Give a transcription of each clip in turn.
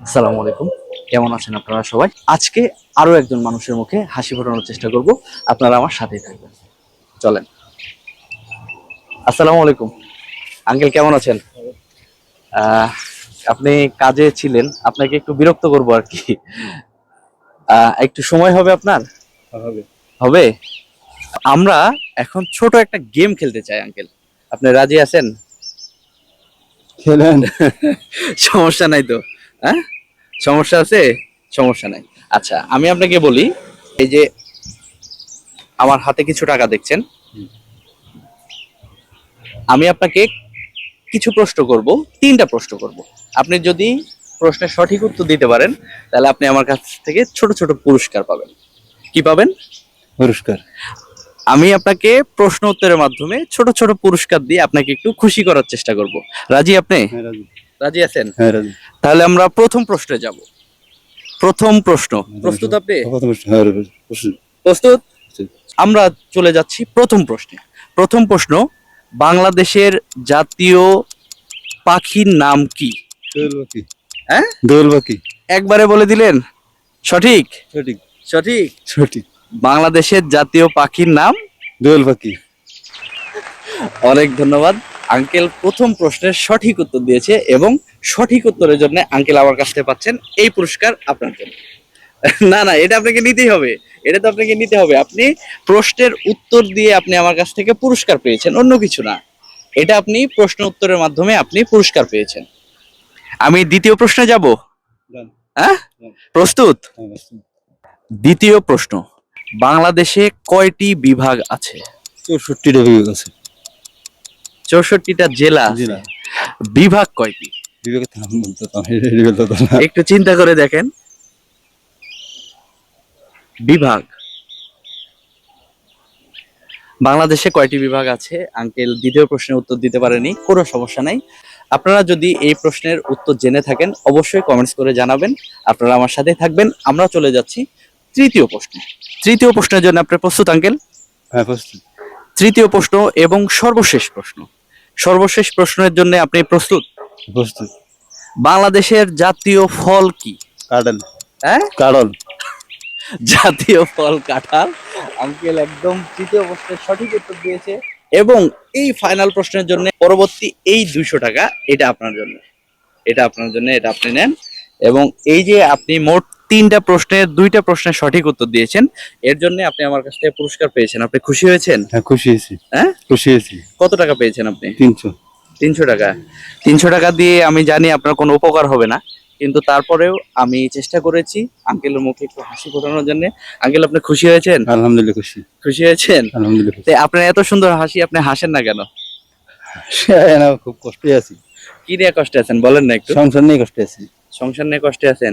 আসসালামু আলাইকুম। কেমন আছেন আপনারা সবাই? আজকে আরো একজন মানুষের মুখে হাসি ফোটানোর চেষ্টা করব। আপনারা আমার সাথেই থাকবেন। চলেন। আসসালামু আলাইকুম। আঙ্কেল কেমন আছেন? আহ, আপনি কাজে ছিলেন, আপনাকে একটু বিরক্ত করব আর কি। একটু সময় হবে আপনার? হবে। হবে। আমরা এখন ছোট একটা গেম খেলতে চাই আঙ্কেল। আপনি রাজি আছেন? খেলেন। সমস্যা নাই তো? হ্যাঁ, সমস্যা আছে? সমস্যা নাই। আচ্ছা, আমি আপনাকে বলি, এই যে আমার হাতে কিছু টাকা দেখছেন, আমি আপনাকে কিছু প্রশ্ন করব, 3টা প্রশ্ন করব। আপনি যদি প্রশ্নের সঠিক উত্তর দিতে পারেন, তাহলে আপনি আমার কাছ থেকে ছোট ছোট পুরস্কার পাবেন। কি পাবেন? পুরস্কার। আমি আপনাকে প্রশ্ন উত্তরের মাধ্যমে ছোট ছোট পুরস্কার দিয়ে আপনাকে একটু খুশি করার চেষ্টা করব। রাজি আপনি? হ্যাঁ রাজু। রাজি আছেন? হ্যাঁ রাজু। তাহলে আমরা প্রথম প্রশ্নে যাব। প্রথম প্রশ্ন, প্রস্তুত আপনি? হ্যাঁ রাজু, প্রস্তুত। প্রস্তুত? প্রস্তুত। আমরা চলে যাচ্ছি প্রথম প্রশ্নে। প্রথম প্রশ্ন, বাংলাদেশের জাতীয় পাখির নাম কি? দোয়েল পাখি। হ্যাঁ, দোয়েল পাখি। একবারে বলে দিলেন? সঠিক? সঠিক। সঠিক। সঠিক। বাংলাদেশের জাতীয় পাখির নাম দোয়েল পাখি। অনেক ধন্যবাদ। আঙ্কেল প্রথম প্রশ্নের সঠিক উত্তর দিয়েছে এবং সঠিক উত্তরের জন্য আঙ্কেল আমার কাছ থেকে পাচ্ছেন এই পুরস্কার আপনার জন্য। না না, এটা আপনাকে নিতেই হবে। এটা তো আপনাকে নিতে হবে। আপনি প্রশ্নের উত্তর দিয়ে আপনি আমার কাছ থেকে পুরস্কার পেয়েছেন, অন্য কিছু না। এটা আপনি প্রশ্ন উত্তরের মাধ্যমে আপনি পুরস্কার পেয়েছেন। আমি দ্বিতীয় প্রশ্নে যাব। যান। হ্যাঁ, যান। প্রস্তুত? হ্যাঁ, প্রস্তুত। দ্বিতীয় প্রশ্ন, বাংলাদেশে কয়টি বিভাগ আছে? 64টা বিভাগ আছে। 64টা জেলা আছে। জেলা। বিভাগ কয়টি? বিভাগের নাম বলতে তো আমি রেডি বলতে তো না। একটু চিন্তা করে দেখেন। বিভাগ, বাংলাদেশে কয়টি বিভাগ আছে? আঙ্কেল দ্বিতীয় প্রশ্নের উত্তর দিতে পারেনি, কোনো সমস্যা নাই। আপনারা যদি এই প্রশ্নের উত্তর জেনে থাকেন, অবশ্যই কমেন্টস করে জানাবেন। আপনারা আমার সাথে থাকবেন। আমরা চলে যাচ্ছি তৃতীয় প্রশ্নে। তৃতীয় প্রশ্নের জন্য আপনি প্রস্তুত আঙ্কেল? হ্যাঁ প্রস্তুত। তৃতীয় প্রশ্ন এবং সর্বশেষ প্রশ্ন। সর্বশেষ প্রশ্নের জন্য আপনি প্রস্তুত? প্রস্তুত। বাংলাদেশের জাতীয় ফল কি? কাঁঠাল। হ্যাঁ, কাঁঠাল। জাতীয় ফল কাঁঠাল। আঙ্কেল একদম তৃতীয় প্রশ্নের সঠিক উত্তর দিয়েছে এবং এই ফাইনাল প্রশ্নের জন্য পরবর্তী এই 200 টাকা, এটা আপনার জন্য। এটা আপনার জন্য, এটা আপনি নেন। এবং এই যে আপনি মোট 3টা প্রশ্নের 2টা প্রশ্নের সঠিক উত্তর দিয়েছেন, এর জন্য আপনি আমার কাছ থেকে পুরস্কার পেয়েছেন। আপনি খুশি হয়েছেন? হ্যাঁ খুশি হয়েছি। হ্যাঁ, খুশি হয়েছি। কত টাকা পেয়েছেন আপনি? 300। 300 টাকা। 300 টাকা দিয়ে আমি জানি আপনার কোনো উপকার হবে না, কিন্তু তারপরেও আমি চেষ্টা করেছি আঙ্কেলের মুখে একটু হাসি ফোটানোর জন্য। আঙ্কেল আপনি খুশি হয়েছেন? আলহামদুলিল্লাহ খুশি। খুশি হয়েছেন? আলহামদুলিল্লাহ তো খুশি। আপনার এত সুন্দর হাসি, আপনি হাসেন না কেন? হ্যাঁ, না, খুব কষ্টে আছি। কি নিয়ে কষ্টে আছেন বলেন না একটু? সংসার নিয়ে কষ্টে আছি। সংসার নিয়ে কষ্টে আছেন?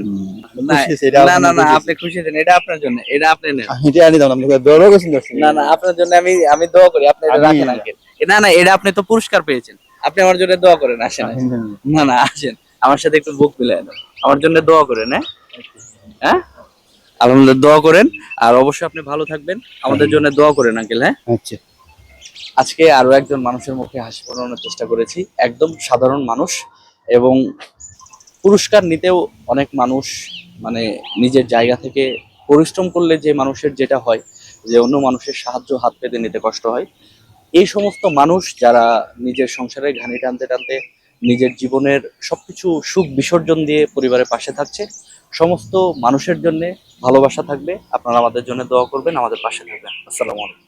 না খুশি আছি, এটা না না না, আলহামদুলিল্লাহ আপনি খুশি আছেন, এটা আপনার জন্য, এটা আপনি নেন। খুশি। এটা আনি দাও না, আপনাকে দরও গেছিল। না না, আপনার জন্য আমি আমি দোয়া করি, আপনি এটা আমি রাখেন আঙ্কেল। না না, এটা আপনি তো পুরস্কার পেয়েছেন, আপনি আমার জন্য দোয়া করেন। আসেন আসেন। না না, আসেন আমার সাথে একটু বুক মিলায় দেন, আমার জন্য দোয়া করেন। হ্যাঁ হ্যাঁ, আলহামদুলিল্লাহ দোয়া করেন। আর অবশ্যই আপনি ভালো থাকবেন, আমাদের জন্য দোয়া করেন আঙ্কেল। হ্যাঁ, আচ্ছা। আজকে আরো একজন মানুষের মুখে হাসি ফোটানোর চেষ্টা করেছি, একদম সাধারণ মানুষ। এবং পুরস্কার নিতেও অনেক মানুষ মানে নিজের জায়গা থেকে পরিশ্রম করলে যে মানুষের যেটা হয়, যে অন্য মানুষের সাহায্য হাত পেতে নিতে কষ্ট হয়, এই সমস্ত মানুষ যারা নিজের সংসারের ঘানি টানতে টানতে নিজের জীবনের সবকিছু সুখ বিসর্জন দিয়ে পরিবারের পাশে থাকছে, সমস্ত মানুষের জন্য ভালোবাসা থাকবে। আপনারা আমাদের জন্য দোয়া করবেন, আমাদের পাশে থাকবেন। আসসালামু আলাইকুম।